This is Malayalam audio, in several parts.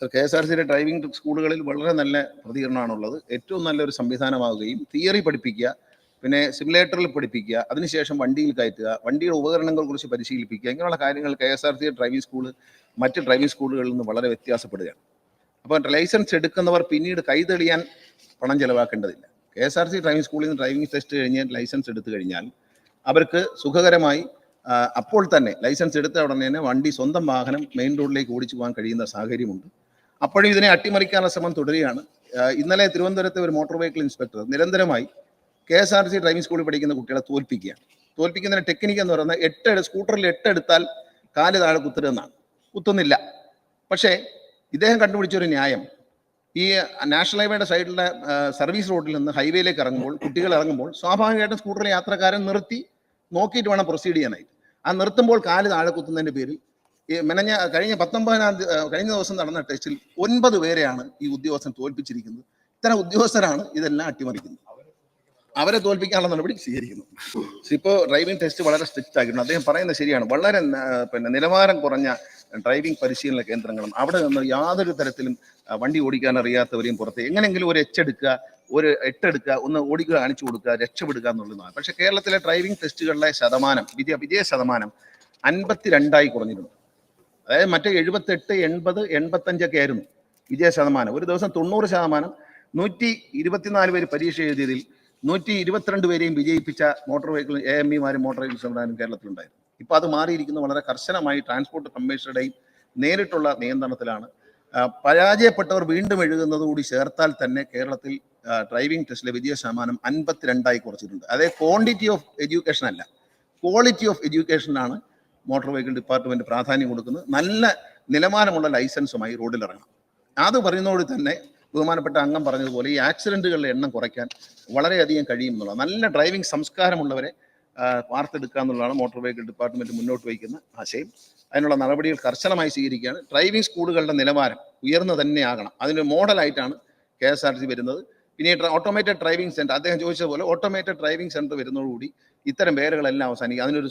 സർ, KSRTCയുടെ ഡ്രൈവിംഗ് സ്കൂളുകളിൽ വളരെ നല്ല പ്രതികരണമാണുള്ളത്. ഏറ്റവും നല്ലൊരു സംവിധാനമാവുകയും തിയറി പഠിപ്പിക്കുക, പിന്നെ സിമുലേറ്ററിൽ പഠിപ്പിക്കുക, അതിനുശേഷം വണ്ടിയിൽ കയറ്റുക, വണ്ടിയുടെ ഉപകരണങ്ങളെക്കുറിച്ച് പരിശീലിപ്പിക്കുക, ഇങ്ങനെയുള്ള കാര്യങ്ങൾ KSRTC ഡ്രൈവിംഗ് സ്കൂൾ മറ്റ് ഡ്രൈവിംഗ് സ്കൂളുകളിൽ നിന്ന് വളരെ വ്യത്യാസപ്പെടുകയാണ്. അപ്പോൾ ലൈസൻസ് എടുക്കുന്നവർ പിന്നീട് കൈതെളിയാൻ പണം ചെലവാക്കേണ്ടതില്ല. KSRTC ഡ്രൈവിംഗ് സ്കൂളിൽ നിന്ന് ഡ്രൈവിംഗ് ടെസ്റ്റ് കഴിഞ്ഞ് ലൈസൻസ് എടുത്തു കഴിഞ്ഞാൽ അവർക്ക് സുഖകരമായി അപ്പോൾ തന്നെ ലൈസൻസ് എടുത്ത ഉടനെ തന്നെ വണ്ടി സ്വന്തം വാഹനം മെയിൻ റോഡിലേക്ക് ഓടിച്ചു പോകാൻ കഴിയുന്ന സാഹചര്യമുണ്ട്. അപ്പോഴും ഇതിനെ അട്ടിമറിക്കാനുള്ള ശ്രമം തുടരുകയാണ്. ഇന്നലെ തിരുവനന്തപുരത്തെ ഒരു മോട്ടോർ വെഹിക്കിൾ ഇൻസ്പെക്ടർ നിരന്തരമായി KSRTC ഡ്രൈവിംഗ് സ്കൂളിൽ പഠിക്കുന്ന കുട്ടികളെ തോൽപ്പിക്കുകയാണ്. തോൽപ്പിക്കുന്നതിന് ടെക്നിക്ക് എന്ന് പറയുന്നത് സ്കൂട്ടറിൽ 8 എടുത്താൽ കാല് താഴെ കുത്തരുതെന്നാണ്. കുത്തുന്നില്ല. പക്ഷേ ഇദ്ദേഹം കണ്ടുപിടിച്ചൊരു ന്യായം, ഈ നാഷണൽ ഹൈവേയുടെ സൈഡിലെ സർവീസ് റോഡിൽ നിന്ന് ഹൈവേയിലേക്ക് ഇറങ്ങുമ്പോൾ, കുട്ടികൾ ഇറങ്ങുമ്പോൾ സ്വാഭാവികമായിട്ടും സ്കൂട്ടറിലെ യാത്രക്കാരൻ നിർത്തി നോക്കിയിട്ട് വേണം പ്രൊസീഡ് ചെയ്യാനായിട്ട്. ആ നിർത്തുമ്പോൾ കാല് താഴെ കുത്തുന്നതിൻ്റെ പേരിൽ കഴിഞ്ഞ ദിവസം നടന്ന ടെസ്റ്റിൽ 9 പേരെയാണ് ഈ ഉദ്യോഗസ്ഥൻ തോൽപ്പിച്ചിരിക്കുന്നത്. ഇത്തരം ഉദ്യോഗസ്ഥരാണ് ഇതെല്ലാം അട്ടിമറിക്കുന്നത്. അവരെ തോൽപ്പിക്കാനുള്ള നടപടി സ്വീകരിക്കുന്നു. ഇപ്പോൾ ഡ്രൈവിംഗ് ടെസ്റ്റ് വളരെ സ്ട്രിക്റ്റ് ആക്കിയിട്ടുണ്ട്. അദ്ദേഹം പറയുന്നത് ശരിയാണ്. വളരെ നിലവാരം കുറഞ്ഞ ഡ്രൈവിംഗ് പരിശീലന കേന്ദ്രങ്ങളും അവിടെ നിന്ന് യാതൊരു തരത്തിലും വണ്ടി ഓടിക്കാൻ അറിയാത്തവരെയും പുറത്ത് എങ്ങനെയെങ്കിലും ഒരു 8 എടുക്കുക, ഒന്ന് ഓടിക്കുക, കാണിച്ചു കൊടുക്കുക, രക്ഷപ്പെടുക എന്നുള്ളതാണ്. പക്ഷേ കേരളത്തിലെ ഡ്രൈവിംഗ് ടെസ്റ്റുകളിലെ ശതമാനം, വിജയ ശതമാനം 52 കുറഞ്ഞിട്ടുണ്ട്. അതായത് മറ്റേ 78, 80, 85 ഒക്കെ ആയിരുന്നു വിജയ ശതമാനം. ഒരു ദിവസം 90%. 124 പേര് പരീക്ഷ എഴുതിയതിൽ 122 പേരെയും വിജയിപ്പിച്ച മോട്ടോർ വെഹിക്കിൾ AMEമാരും മോട്ടോർ വെഹിക്കിൾ സംവിധാനം കേരളത്തിലുണ്ടായിരുന്നു. ഇപ്പോൾ അത് മാറിയിരിക്കുന്നത് വളരെ കർശനമായി ട്രാൻസ്പോർട്ട് കമ്മീഷണറുടെയും നേരിട്ടുള്ള നിയന്ത്രണത്തിലാണ്. പരാജയപ്പെട്ടവർ വീണ്ടും എഴുതുന്നതുകൂടി ചേർത്താൽ തന്നെ കേരളത്തിൽ ഡ്രൈവിംഗ് ടെസ്റ്റിലെ വിജയ ശതമാനം 52 കുറച്ചിട്ടുണ്ട്. അതായത് ക്വാണ്ടിറ്റി ഓഫ് എഡ്യൂക്കേഷൻ അല്ല, ക്വാളിറ്റി ഓഫ് എഡ്യൂക്കേഷനാണ് മോട്ടോർ വെഹിക്കിൾ ഡിപ്പാർട്ട്മെന്റ് പ്രാധാന്യം കൊടുക്കുന്നത്. നല്ല നിലവാരമുള്ള ലൈസൻസുമായി റോഡിലിറങ്ങണം. അത് പറയുന്നതോട് തന്നെ ബഹുമാനപ്പെട്ട അംഗം പറഞ്ഞതുപോലെ ഈ ആക്സിഡന്റുകളുടെ എണ്ണം കുറയ്ക്കാൻ വളരെയധികം കഴിയും എന്നുള്ളത്. നല്ല ഡ്രൈവിംഗ് സംസ്കാരമുള്ളവരെ വാർത്തെടുക്കുക എന്നുള്ളതാണ് മോട്ടോർ വെഹിക്കിൾ ഡിപ്പാർട്ട്മെന്റ് മുന്നോട്ട് വയ്ക്കുന്ന ആശയം. അതിനുള്ള നടപടികൾ കർശനമായി സ്വീകരിക്കുകയാണ്. ഡ്രൈവിംഗ് സ്കൂളുകളുടെ നിലവാരം ഉയർന്നു തന്നെയാകണം. അതിന് മോഡലായിട്ടാണ് KSRTC വരുന്നത്. പിന്നെ ഓട്ടോമേറ്റഡ് ഡ്രൈവിംഗ് സെന്റർ, അദ്ദേഹം ചോദിച്ചതുപോലെ ഓട്ടോമേറ്റഡ് ഡ്രൈവിംഗ് സെന്റർ വരുന്നതോടുകൂടി ഇത്തരം പേരുകളെല്ലാം അവസാനിക്കും. അതിനൊരു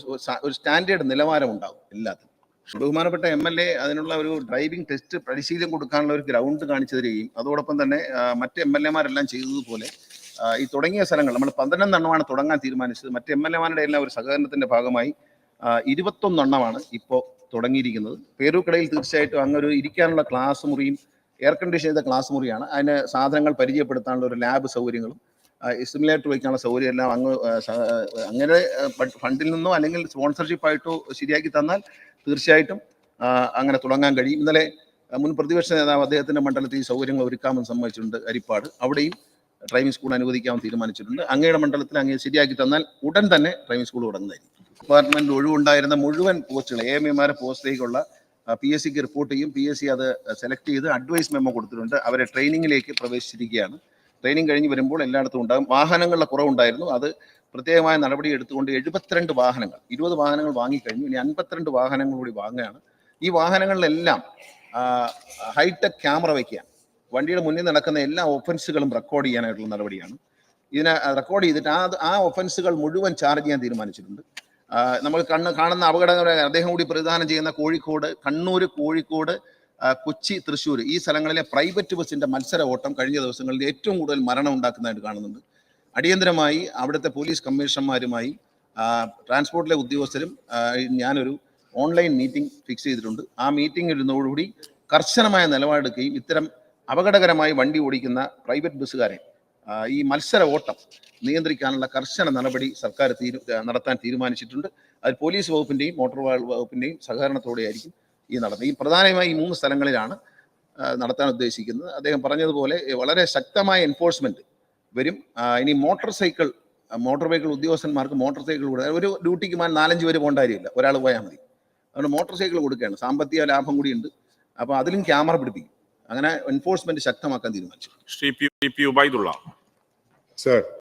സ്റ്റാൻഡേർഡ് നിലവാരം ഉണ്ടാകും എല്ലാത്തിനും. ബഹുമാനപ്പെട്ട MLA അതിനുള്ള ഒരു ഡ്രൈവിംഗ് ടെസ്റ്റ് പരിശീലനം കൊടുക്കാനുള്ള ഒരു ഗ്രൗണ്ട് കാണിച്ചു തരികയും അതോടൊപ്പം തന്നെ മറ്റ് MLAമാരെല്ലാം ചെയ്തതുപോലെ ഈ തുടങ്ങിയ സ്ഥലങ്ങൾ നമ്മൾ 11 എണ്ണമാണ് തുടങ്ങാൻ തീരുമാനിച്ചത്. മറ്റ് MLAമാരുടെ എല്ലാം ഒരു സഹകരണത്തിന്റെ ഭാഗമായി 21 എണ്ണമാണ് ഇപ്പോൾ തുടങ്ങിയിരിക്കുന്നത്. പേരൂർക്കടയിൽ തീർച്ചയായിട്ടും അങ്ങൊരു ഇരിക്കാനുള്ള ക്ലാസ് മുറിയും എയർ കണ്ടീഷൻ ചെയ്ത ക്ലാസ് മുറിയാണ്. അതിന് സാധനങ്ങൾ പരിചയപ്പെടുത്താനുള്ള ഒരു ലാബ് സൗകര്യങ്ങളും സിമുലേറ്റർ വയ്ക്കാനുള്ള സൗകര്യം എല്ലാം അങ്ങനെ ഫണ്ടിൽ നിന്നോ അല്ലെങ്കിൽ സ്പോൺസർഷിപ്പ് ആയിട്ടോ ശരിയാക്കി തന്നാൽ തീർച്ചയായിട്ടും അങ്ങനെ തുടങ്ങാൻ കഴിയും. ഇന്നലെ മുൻ പ്രതിപക്ഷ നേതാവ് അദ്ദേഹത്തിന്റെ മണ്ഡലത്തിൽ ഈ സൗകര്യങ്ങൾ ഒരുക്കാമെന്ന് സമ്മതിച്ചിട്ടുണ്ട്. അരിപ്പാട് അവിടെയും ഡ്രൈവിംഗ് സ്കൂൾ അനുവദിക്കാമെന്ന് തീരുമാനിച്ചിട്ടുണ്ട്. അങ്ങയുടെ മണ്ഡലത്തിൽ അങ്ങ് ശരിയാക്കി തന്നാൽ ഉടൻ തന്നെ ഡ്രൈവിംഗ് സ്കൂൾ തുടങ്ങുന്നതായിരിക്കും. ഡിപ്പാർട്ട്മെന്റിൽ ഒഴിവുണ്ടായിരുന്ന മുഴുവൻ പോസ്റ്റുകൾ AMEമാരുടെ പോസ്റ്റിലേക്കുള്ള PSCക്ക് റിപ്പോർട്ട് ചെയ്യും. PSC അത് സെലക്ട് ചെയ്ത് അഡ്വൈസ് മെമ്മോ കൊടുത്തിട്ടുണ്ട്. അവരെ ട്രെയിനിങ്ങിലേക്ക് പ്രവേശിച്ചിരിക്കുകയാണ്. ട്രെയിനിങ് കഴിഞ്ഞ് വരുമ്പോൾ എല്ലായിടത്തും ഉണ്ടാകും. വാഹനങ്ങളുടെ കുറവുണ്ടായിരുന്നു, അത് പ്രത്യേകമായ നടപടി എടുത്തുകൊണ്ട് 72 വാഹനങ്ങൾ, 20 വാഹനങ്ങൾ വാങ്ങിക്കഴിഞ്ഞു. ഇനി 52 വാഹനങ്ങൾ കൂടി വാങ്ങുകയാണ്. ഈ വാഹനങ്ങളിലെല്ലാം ഹൈടെക് ക്യാമറ വയ്ക്കുക. വണ്ടിയുടെ മുന്നിൽ നടക്കുന്ന എല്ലാ ഒഫൻസുകളും റെക്കോർഡ് ചെയ്യാനായിട്ടുള്ള നടപടിയാണ്. ഇതിനെ റെക്കോർഡ് ചെയ്തിട്ട് ആ ഒഫൻസുകൾ മുഴുവൻ ചാർജ് ചെയ്യാൻ തീരുമാനിച്ചിട്ടുണ്ട്. നമ്മൾ കാണുന്ന അപകടങ്ങൾ അദ്ദേഹം കൂടി പ്രതിദാനം ചെയ്യുന്ന കണ്ണൂർ, കോഴിക്കോട്, കൊച്ചി, തൃശ്ശൂർ ഈ സ്ഥലങ്ങളിലെ പ്രൈവറ്റ് ബസ്സിന്റെ മത്സര ഓട്ടം കഴിഞ്ഞ ദിവസങ്ങളിൽ ഏറ്റവും കൂടുതൽ മരണം ഉണ്ടാക്കുന്നതായിട്ട് കാണുന്നുണ്ട്. അടിയന്തരമായി അവിടുത്തെ പോലീസ് കമ്മീഷണർമാരുമായി ട്രാൻസ്പോർട്ടിലെ ഉദ്യോഗസ്ഥരും ഞാനൊരു ഓൺലൈൻ മീറ്റിംഗ് ഫിക്സ് ചെയ്തിട്ടുണ്ട്. ആ മീറ്റിംഗ് ഇരുന്നതോടുകൂടി കർശനമായ നിലപാടെടുക്കുകയും ഇത്തരം അപകടകരമായി വണ്ടി ഓടിക്കുന്ന പ്രൈവറ്റ് ബസ്സുകാരെ ഈ മത്സര ഓട്ടം നിയന്ത്രിക്കാനുള്ള കർശന നടപടി സർക്കാർ നടത്താൻ തീരുമാനിച്ചിട്ടുണ്ട്. അത് പോലീസ് വകുപ്പിന്റെയും മോട്ടോർ വകുപ്പിന്റെയും സഹകരണത്തോടെ ആയിരിക്കും ഈ നടത്തുന്നത്. ഈ പ്രധാനമായി 3 സ്ഥലങ്ങളിലാണ് നടത്താൻ ഉദ്ദേശിക്കുന്നത്. അദ്ദേഹം പറഞ്ഞതുപോലെ വളരെ ശക്തമായ എൻഫോഴ്സ്മെന്റ് വരും. ഇനി മോട്ടോർ വെഹിക്കിൾ ഉദ്യോഗസ്ഥന്മാർക്ക് മോട്ടോർ സൈക്കിൾ കൊടുക്കുക. ഒരു ഡ്യൂട്ടിക്ക് 4-5 പേര് പോകേണ്ട കാര്യമില്ല, ഒരാൾ പോയാൽ മതി. അതുകൊണ്ട് മോട്ടോർ സൈക്കിൾ കൊടുക്കുകയാണ്. സാമ്പത്തിക ലാഭം കൂടിയുണ്ട്. അപ്പോൾ അതിലും ക്യാമറ പിടിപ്പിക്കും. അങ്ങനെ എൻഫോഴ്സ്മെന്റ് ശക്തമാക്കാൻ തീരുമാനിച്ചു. ശ്രീ പി. ഉബൈദുള്ള. സർ